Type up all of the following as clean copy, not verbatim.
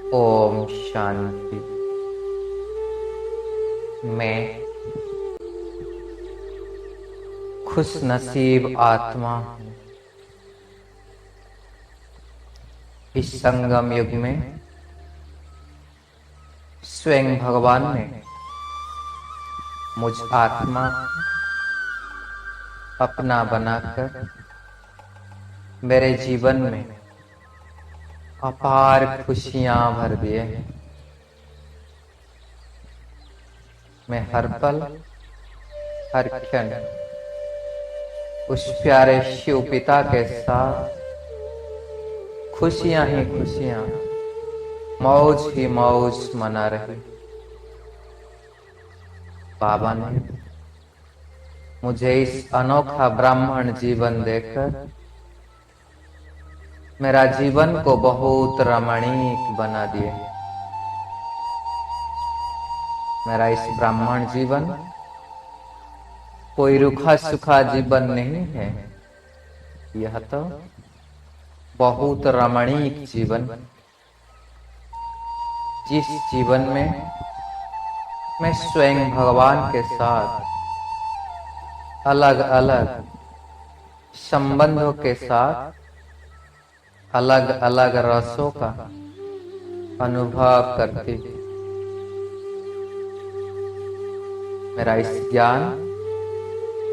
ओम शांति। मैं खुश नसीब आत्मा हूँ। इस संगम युग में स्वयं भगवान ने मुझ आत्मा को अपना बनाकर मेरे जीवन में अपार खुशियां भर दिए हैं। मैं हर पल हर क्षण उस प्यारे शिव पिता के साथ खुशियां ही खुशियां, मौज ही मौज मना रही। बाबा ने मुझे इस अनोखा ब्राह्मण जीवन देकर मेरा जीवन को बहुत रमणीक बना दिए। मेरा इस ब्राह्मण जीवन कोई रूखा सूखा जीवन नहीं है। यह तो बहुत रमणीक जीवन, जिस जीवन में मैं स्वयं भगवान के साथ अलग अलग संबंधों के साथ अलग अलग रसों का अनुभव करती। मेरा इस ज्ञान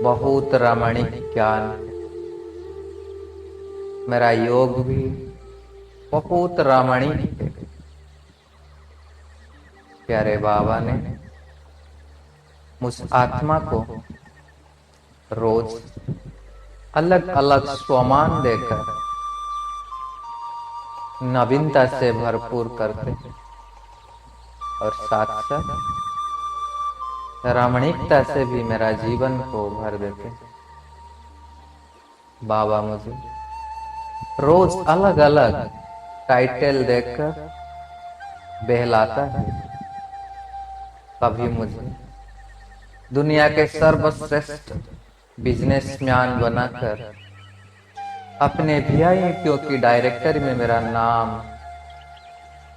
बहुत रमणीक ज्ञान है। मेरा योग भी बहुत रमणीक है। प्यारे बाबा ने मुझ आत्मा को रोज अलग अलग स्वमान देकर नवीनता से भरपूर करते और साथ साथ रमणीकता से भी मेरा जीवन को भर देते। बाबा मुझे रोज अलग अलग टाइटल देकर बहलाता है। कभी मुझे दुनिया के सर्वश्रेष्ठ बिजनेसमैन बनाकर अपने वीआईपीओ की डायरेक्टर में मेरा नाम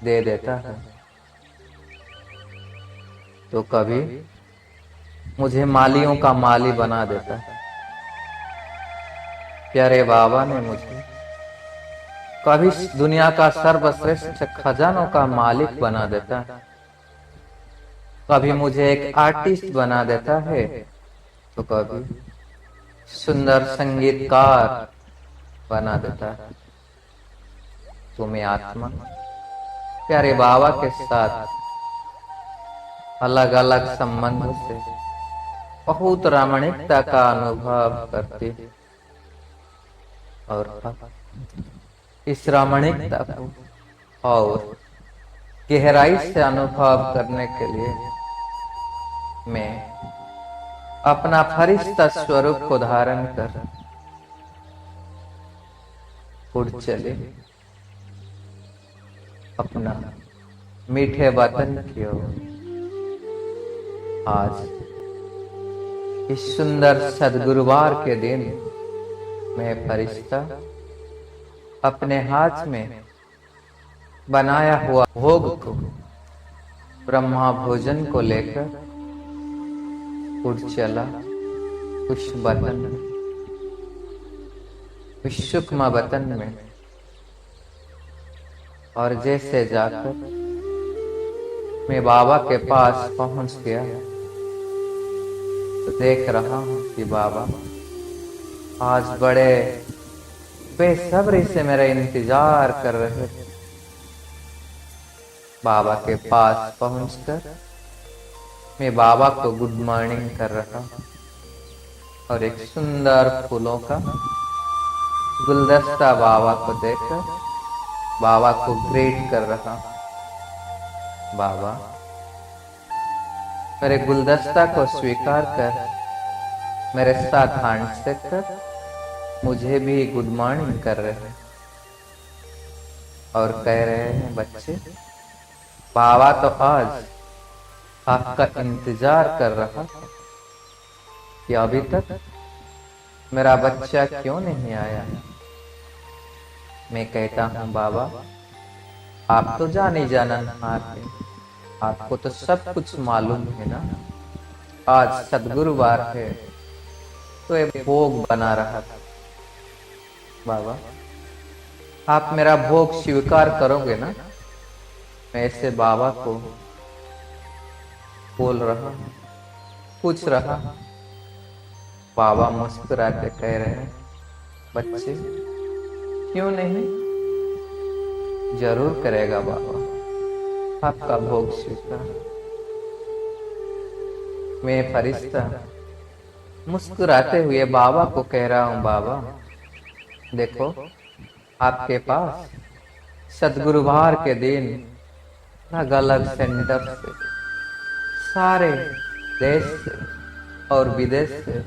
दे देता है, तो कभी मुझे मालियों का माली बना देता है। प्यारे बाबा ने मुझे कभी दुनिया का सर्वश्रेष्ठ खजानों का मालिक बना देता है, कभी मुझे एक आर्टिस्ट बना देता है, तो कभी सुंदर संगीतकार बना देता है। तो मैं आत्मा प्यारे बाबा के साथ अलग अलग संबंधों से बहुत रमणीकता का अनुभव करती और इस रमणीकता को और गहराई से अनुभव करने के लिए मैं अपना फरिश्ता स्वरूप को धारण कर उड़ चले अपना मीठे वतन की ओर। आज इस सुंदर सद्गुरुवार के दिन मैं फरिश्ता अपने हाथ में बनाया हुआ भोग को ब्रह्मा भोजन को लेकर उड़ चला उस वतन में, उस सूक्ष्म वतन में। और जैसे जाकर मैं बाबा के पास पहुंच गया तो देख रहा हूं कि बाबा आज बड़े बेसब्री से मेरा इंतजार कर रहे थे। बाबा के पास पहुंचकर मैं बाबा को गुड मॉर्निंग कर रहा हूं और एक सुंदर फूलों का गुलदस्ता बाबा को देकर बाबा को ग्रेट कर रहा हूं। बाबा मेरे गुलदस्ता को स्वीकार कर मेरे साथ हैंडशेक कर मुझे भी गुड मॉर्निंग कर रहे हैं और कह रहे हैं, बच्चे बाबा तो आज आपका इंतजार कर रहा था कि अभी तक मेरा बच्चा क्यों नहीं आया। मैं कहता हूं बाबा आप तो जाने जाननहार हैं, आपको तो सब कुछ मालूम है ना। आज सदगुरुवार है तो ये भोग बना रहा था। बाबा, आप मेरा भोग स्वीकार करोगे ना? मैं ऐसे बाबा को बोल रहा हूँ, पूछ रहा हूँ। बाबा मुस्कुराते कह रहे हैं, बच्चे क्यों नहीं, जरूर करेगा बाबा आपका भोग स्वीकार। मैं फरिश्ता मुस्कुराते हुए बाबा को कह रहा हूँ, बाबा देखो, आपके पास सदगुरुवार के दिन अलग अलग सेंटर से, सारे देश से और विदेश से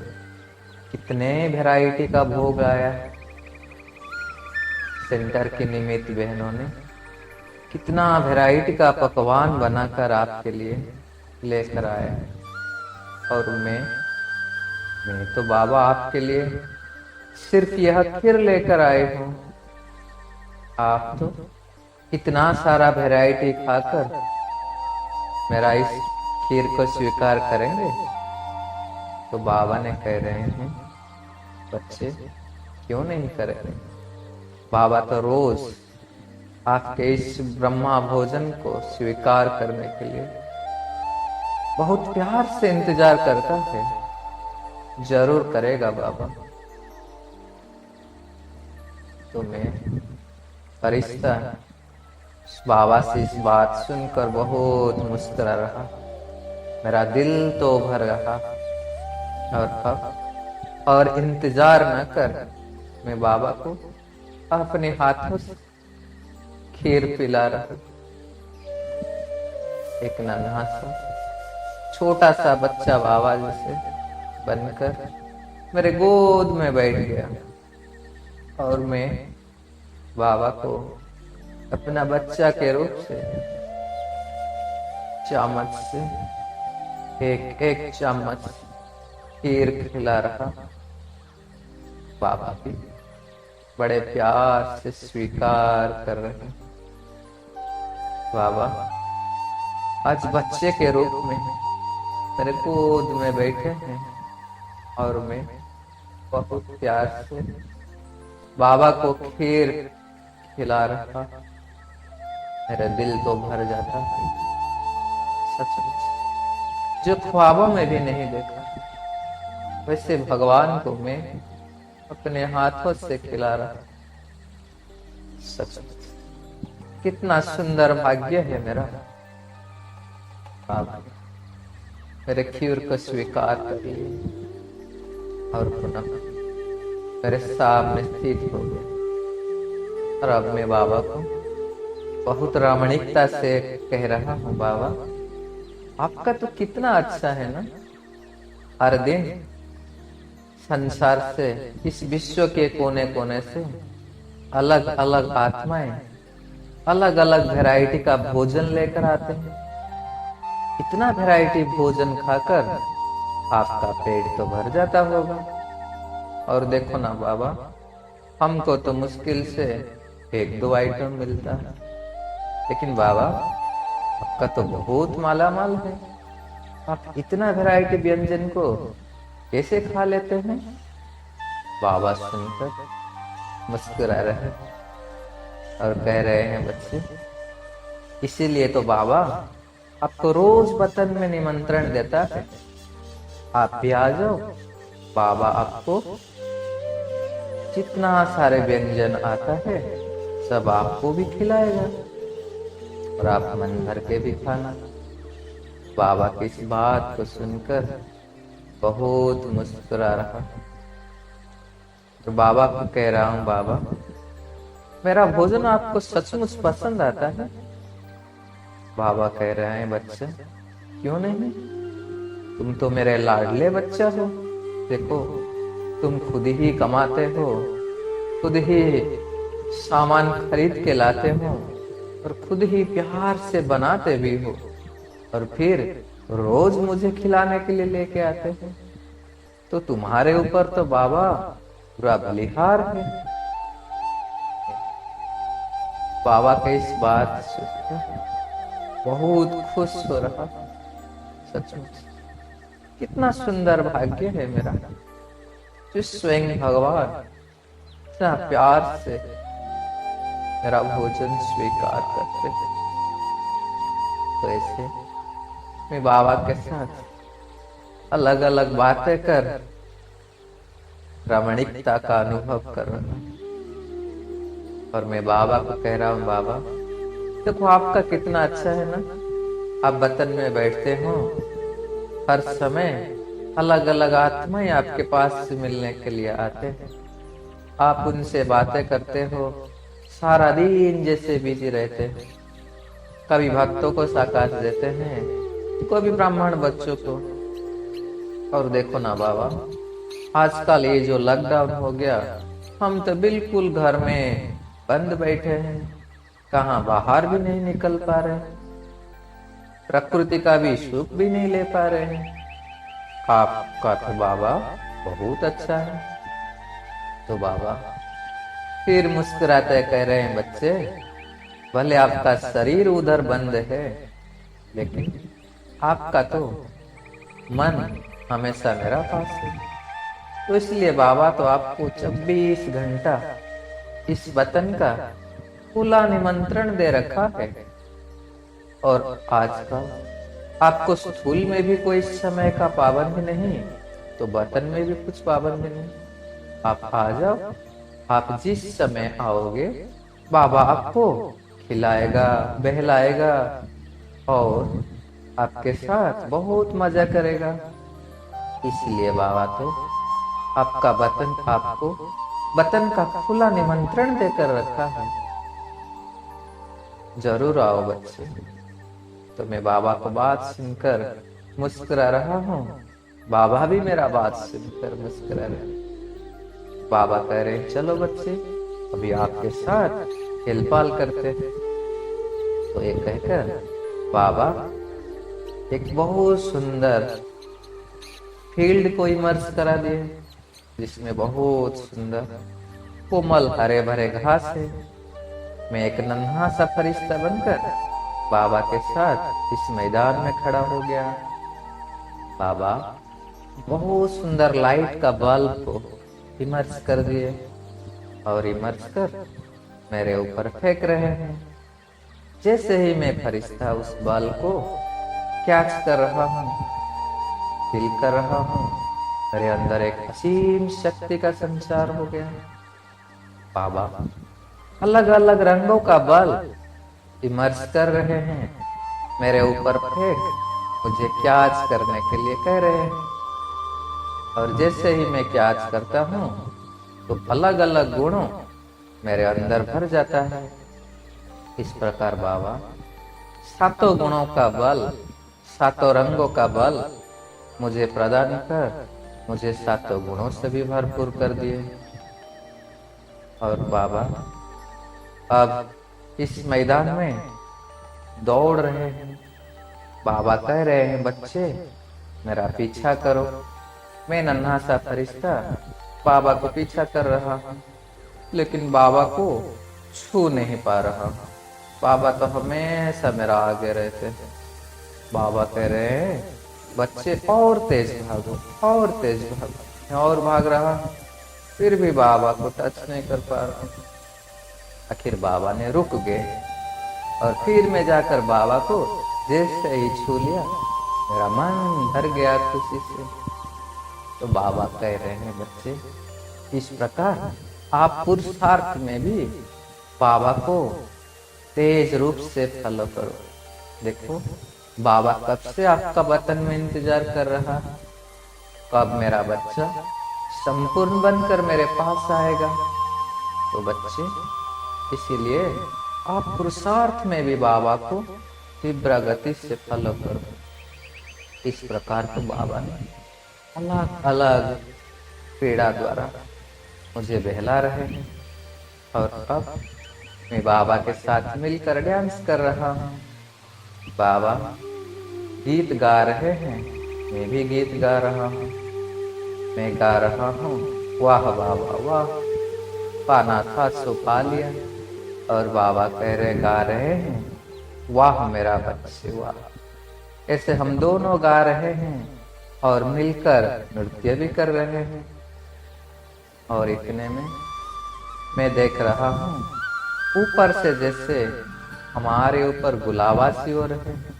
कितने वैरायटी का भोग आया है। सेंटर की निमित्त बहनों ने कितना वैरायटी का पकवान बनाकर आपके लिए लेकर आए हैं। और मैं तो बाबा आपके लिए सिर्फ यह खीर लेकर आए हूँ। आप तो इतना सारा वैरायटी खाकर मेरा इस खीर को स्वीकार करेंगे? तो बाबा ने कह रहे हैं, बच्चे क्यों नहीं करेंगे, बाबा तो रोज आपके इस ब्रह्मा भोजन को स्वीकार करने के लिए बहुत प्यार से इंतजार करता है। जरूर करेगा बाबा। तो मैं फरिश्ता बाबा से इस बात सुनकर बहुत मुस्कुरा रहा। मेरा दिल तो भर रहा और इंतजार न कर मैं बाबा को अपने हाथों से खीर पिला रहा। एक नन्हा सा छोटा सा बच्चा बाबा जैसे बनकर मेरे गोद में बैठ गया और मैं बाबा को अपना बच्चा के रूप से चम्मच से एक एक चम्मच खीर खिला रहा। बाबा भी बड़े प्यार से स्वीकार कर रहे। बाबा आज बच्चे के रूप में मेरे गोद में बैठे हैं और मैं बहुत प्यार से बाबा को खीर खिला रहा। मेरा दिल तो भर जाता है। सचमुच जो ख्वाबों में भी नहीं देखा वैसे भगवान को मैं अपने हाथों से खिला रहा। सचमुच कितना सुंदर भाग्य है मेरा। बाबा मेरे खीर को स्वीकार करिए और पुनः मेरे सामने स्थित हो गए। और अब मैं बाबा को बहुत रमणीकता से कह रहा हूँ, बाबा आपका तो कितना अच्छा है ना। हर दिन संसार से, इस विश्व के कोने कोने से अलग अलग आत्माएं अलग अलग वैरायटी का भोजन लेकर आते हैं। इतना वैरायटी भोजन खाकर आपका पेट तो भर जाता होगा। और देखो ना बाबा, हमको तो मुश्किल से एक दो आइटम मिलता है, लेकिन बाबा आपका तो बहुत माला माल है। आप इतना वैरायटी व्यंजन को कैसे खा लेते हैं? बाबा सुनकर मुस्कुरा रहे और कह रहे हैं, बच्चे इसीलिए तो बाबा आपको रोज वतन में निमंत्रण देता है। आप भी आ जाओ, बाबा आपको जितना सारे व्यंजन आता है सब आपको भी खिलाएगा और आप मन भर के भी खाना। बाबा की इस बात को सुनकर बहुत मुस्कुरा रहा। तो बाबा को कह रहा हूँ, बाबा मेरा भोजन आपको सचमुच पसंद आता है? बाबा कह रहे हैं, बच्चा क्यों नहीं, तुम तो मेरे लाडले बच्चा हो। देखो तुम खुद ही कमाते हो, खुद ही सामान खरीद के लाते हो और खुद ही प्यार से बनाते भी हो और फिर रोज मुझे खिलाने के लिए लेके आते हो। तो तुम्हारे ऊपर तो बाबा पूरा बलिहार है। बाबा के इस बात सुनकर बहुत खुश हो रहा। सचमुच कितना सुंदर भाग्य है मेरा, जो स्वयं भगवान इतना प्यार से मेरा भोजन स्वीकार करते हैं। तो ऐसे मैं बाबा के साथ अलग अलग बातें कर रमणीकता का अनुभव कर रहा हूं। और मैं बाबा को कह रहा हूँ, बाबा देखो आपका कितना अच्छा है ना, आप वतन में बैठते हो, हर समय अलग अलग आत्माएं आपके पास से मिलने के लिए आते हैं, आप उनसे बातें करते हो, सारा दिन जैसे बिजी रहते हैं, कभी भक्तों को साकाश देते हैं, कभी ब्राह्मण बच्चों को। और देखो ना बाबा, आजकल ये जो लॉकडाउन हो गया, हम तो बिल्कुल घर में बंद बैठे हैं, कहाँ बाहर भी नहीं निकल पा रहे, प्रकृति का भी सुख भी नहीं ले पा रहे हैं। आपका तो बाबा बहुत अच्छा है। तो बाबा फिर मुस्कुराते कह रहे हैं, बच्चे भले आपका शरीर उधर बंद है, लेकिन आपका तो मन हमेशा मेरा पास है। तो इसलिए बाबा तो आपको 24 घंटा इस वतन का खुला निमंत्रण दे रखा है। और आजकल आपको स्थूल में भी कोई समय का पाबंद नहीं, तो वतन में भी कुछ पाबंद नहीं, आप आ जाओ। आप जिस समय आओगे बाबा आपको खिलाएगा, बहलाएगा और आपके साथ बहुत मजा करेगा। इसलिए बाबा तो आपका वतन आपको वतन का खुला निमंत्रण देकर रखा है, जरूर आओ बच्चे। तो मैं बाबा को बात सुनकर मुस्कुरा रहा हूँ, बाबा भी मेरा बात सुनकर मुस्कुरा रहे। बाबा कह रहे चलो बच्चे अभी आपके साथ खेलपाल करते हैं। तो ये कहकर बाबा एक बहुत सुंदर फील्ड को इमर्स करा दिए, जिसमें बहुत सुंदर कोमल हरे भरे घास है। मैं एक नन्हा सा फरिश्ता बनकर बाबा के साथ इस मैदान में खड़ा हो गया। बाबा बहुत सुंदर लाइट का बल्ब को इमर्स कर दिए और इमर्स कर मेरे ऊपर फेंक रहे हैं। जैसे ही मैं फरिश्ता उस बल्ब को कैच कर रहा हूँ, फील कर रहा हूँ, मेरे अंदर एक असीम शक्ति का संचार हो गया। बाबा अलग अलग रंगों का बल्ब इमर्स कर रहे हैं, मेरे ऊपर फेंक मुझे कैच करने के लिए कह रहे हैं। और जैसे ही मैं कैच करता हूँ तो अलग अलग गुणों मेरे अंदर भर जाता है। इस प्रकार बाबा सातों गुणों का बल, सातों रंगों का बल मुझे प्रदान कर मुझे सातों गुणों से भी भरपूर कर दिए। और बाबा अब इस मैदान में दौड़ रहे हैं। बाबा कह रहे हैं बच्चे मेरा पीछा करो। मैं नन्हा सा फरिश्ता बाबा को पीछा कर रहा हूँ, लेकिन बाबा को छू नहीं पा रहा हूँ। बाबा तो हमेशा मेरा आगे रहते हैं। बाबा कह रहे हैं बच्चे और तेज भागो, और तेज भागो। मैं और भाग रहा हूँ, फिर भी बाबा को टच नहीं कर पा रहा हूँ। आखिर बाबा ने रुक गए और फिर मैं जाकर बाबा को जैसे ही छू लिया, मेरा मन भर गया खुशी से। तो बाबा कह रहे हैं बच्चे इस प्रकार आप पुरुषार्थ में भी बाबा को तेज रूप से फॉलो करो। देखो बाबा कब से आपका वतन में इंतजार कर रहा है, कब मेरा बच्चा संपूर्ण बनकर मेरे पास आएगा। तो बच्चे इसीलिए आप पुरुषार्थ में भी बाबा को तीव्र गति से फॉलो करो। इस प्रकार तो बाबा ने अलग अलग पीड़ा द्वारा मुझे बहला रहे हैं और अब मैं बाबा के साथ मिलकर डांस कर रहा हूँ। बाबा गीत गा रहे हैं, मैं भी गीत गा रहा हूँ। मैं गा रहा हूँ वाह बाबा वाह, पाना था सो पा लिया, और बाबा कह रहे गा रहे हैं, वाह मेरा बच्चे वाह। ऐसे हम दोनों गा रहे हैं और मिलकर नृत्य भी कर रहे हैं। और इतने में मैं देख रहा हूँ ऊपर से जैसे हमारे ऊपर गुलाबासी हो रहे हैं,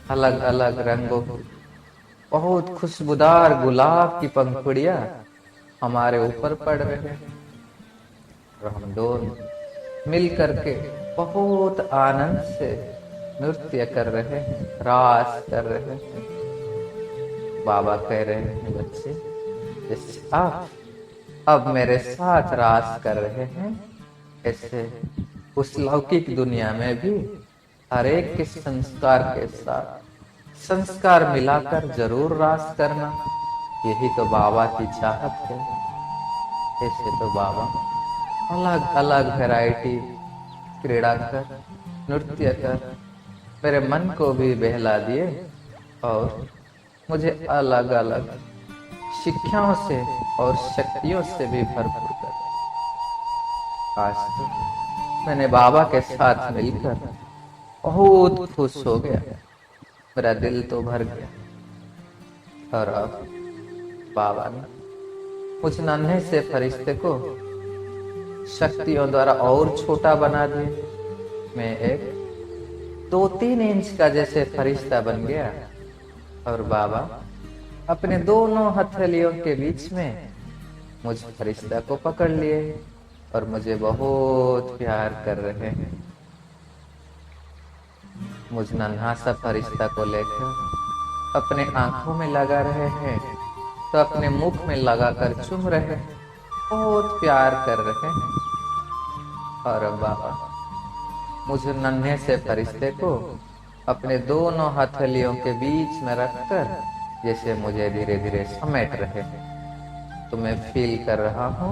अलग अलग रंगों की बहुत खुशबूदार गुलाब की पंखुड़ियां हमारे ऊपर पड़ रहे हैं। और हम दोनों मिल करके बहुत आनंद से नृत्य कर रहे हैं, रास कर रहे हैं। बाबा कह रहे हैं, बच्चे जैसे आप अब मेरे साथ रास कर रहे हैं, ऐसे उस लौकिक दुनिया में भी हर एक के संस्कार के साथ संस्कार मिलाकर जरूर रास करना। यही तो बाबा की चाहत है। ऐसे तो बाबा अलग अलग वैरायटी क्रीड़ा कर, नृत्य कर मेरे मन को भी बहला दिए और मुझे अलग अलग शिक्षाओं से और शक्तियों से भी भरपूर कर। आज तो मैंने बाबा के साथ मिलकर बहुत खुश हो गया, मेरा दिल तो भर गया। और अब बाबा ने मुझ नन्हे से फरिश्ते को शक्तियों द्वारा और छोटा बना दिया। मैं एक 2-3 इंच का जैसे फरिश्ता बन गया और बाबा अपने दोनों हथेलियों के बीच में मुझ फरिश्ता को पकड़ लिए और मुझे बहुत प्यार कर रहे हैं। मुझ नन्हा सा फरिश्ता को लेकर अपने आंखों में लगा रहे हैं तो अपने मुख में लगाकर चूम रहे हैं, बहुत प्यार कर रहे हैं। और अब बाबा मुझे नन्हे से फरिश्ते को अपने दोनों हथेलियों के बीच में रखकर जैसे मुझे धीरे धीरे समेट रहे हैं। तो मैं फील कर रहा हूँ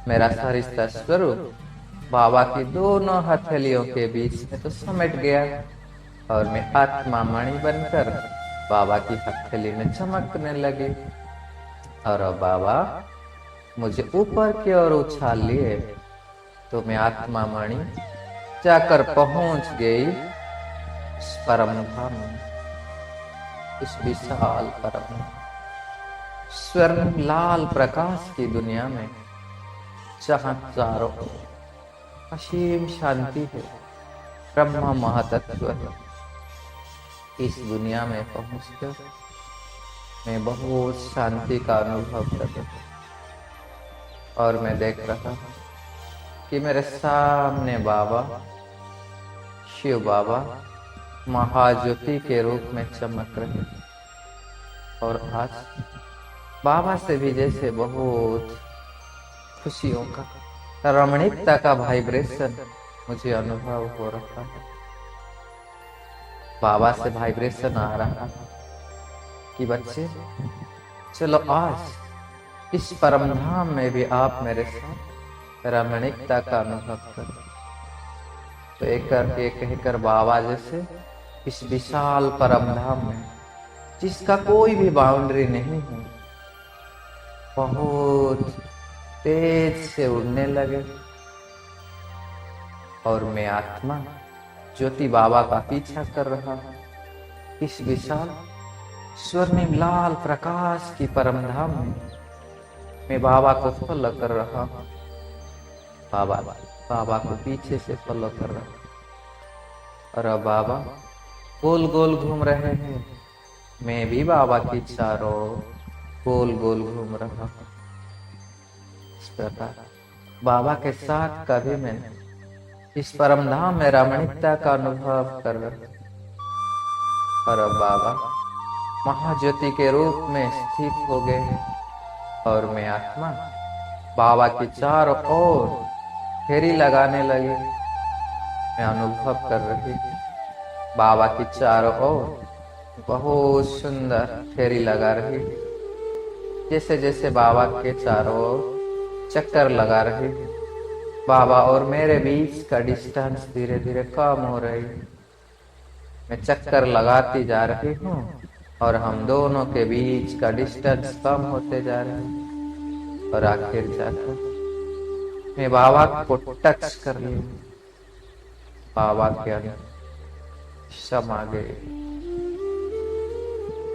मेरा फरिश्ता स्वरूप बाबा की दोनों हथेलियों के बीच में तो समेट गया और मैं आत्मा मणि बनकर बाबा की हथेली में चमकने लगी। और अब बाबा मुझे ऊपर की ओर उछाल लिए तो मैं आत्मा मणि जाकर पहुंच गई इस परम धाम, इस विशाल परम स्वर्ण लाल प्रकाश की दुनिया में, जहां चारों असीम शांति है, ब्रह्म महातत्व है। इस दुनिया में पहुंचकर मैं बहुत शांति का अनुभव कर रहा हूं और मैं देख रहा हूं कि मेरे सामने बाबा शिव बाबा महाज्योति के रूप में चमक रहे हैं। और आज बाबा से भी जैसे बहुत खुशियों का, रमणीकता का वाइब्रेशन मुझे अनुभव हो रहा है। बाबा से वाइब्रेशन आ रहा है कि बच्चे चलो आज इस परम धाम में भी आप मेरे साथ रमणीकता का अनुभव करो। तो एक करके कहकर बाबा जैसे इस विशाल परम धाम में, जिसका कोई भी बाउंड्री नहीं है, बहुत तेज से उड़ने लगे। और मैं आत्मा ज्योति बाबा का पीछा कर रहा हूं इस विशाल स्वर्णिम लाल प्रकाश की परम धाम में। मैं बाबा को फॉलो कर रहा हूं, बाबा को पीछे से फॉलो कर रहा हूं। और अब बाबा गोल गोल घूम रहे हैं, मैं भी बाबा की चारों गोल गोल घूम रहा हूं। इस प्रकार बाबा के साथ कभी मैंने इस परम धाम में रमणीकता का अनुभव कर रहा। और अब बाबा महाज्योति के रूप में स्थित हो गए और मैं आत्मा बाबा की चारों ओर फेरी लगाने लगी। मैं अनुभव कर रही बाबा की चारों ओर बहुत सुंदर फेरी लगा रही, जैसे जैसे बाबा के चारों ओर चक्कर लगा रही, बाबा और मेरे बीच का डिस्टेंस धीरे धीरे कम हो रही। मैं चक्कर लगाती जा रही हूँ और हम दोनों के बीच का डिस्टेंस कम होते जा रहा है। और आखिर जाकर मैं बाबा को टच कर ली बाबा के अंदर समा गए,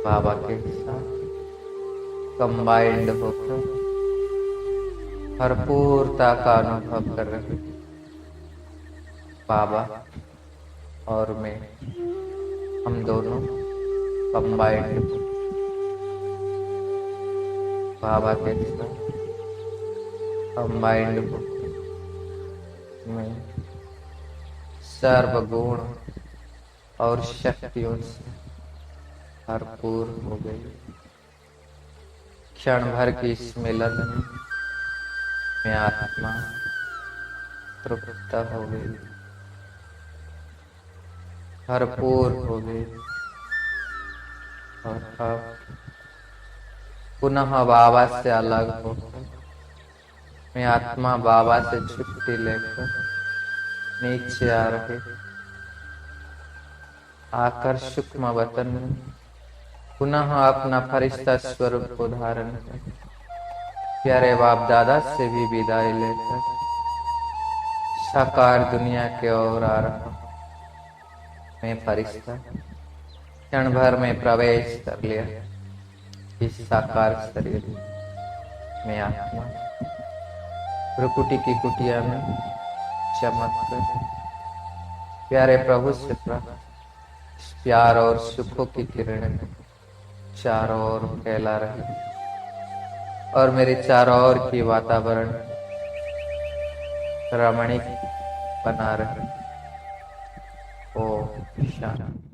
बाबा के साथ कंबाइंड होकर भरपूरता का अनुभव कर रहे बाबा और मैं, हम दोनों कंबाइंड बाबा के साथ कंबाइंड में सर्वगुण और शक्तियों से भरपूर हो गई। क्षण भर की इस मिलन में मैं आत्मा तृप्त हो गई, भरपूर हो गई। और अब पुनः बाबा से अलग होकर मैं आत्मा बाबा से छुट्टी लेकर नीचे आ रही, आकर सूक्ष्म वतन में पुनः अपना फरिश्ता स्वरूप को धारण कर प्यारे बाप दादा से भी विदाई लेकर साकार दुनिया के ओर आ रहा। मैं फरिश्ता क्षण भर में प्रवेश कर लिया इस साकार शरीर में। आत्मा भ्रुकुटी की कुटिया में चमक कर प्यारे प्रभु से प्यार और सुखों की किरणें चारों ओर फैला रही और मेरे चारों ओर की वातावरण रमणीक बना रहे। ओ शांति।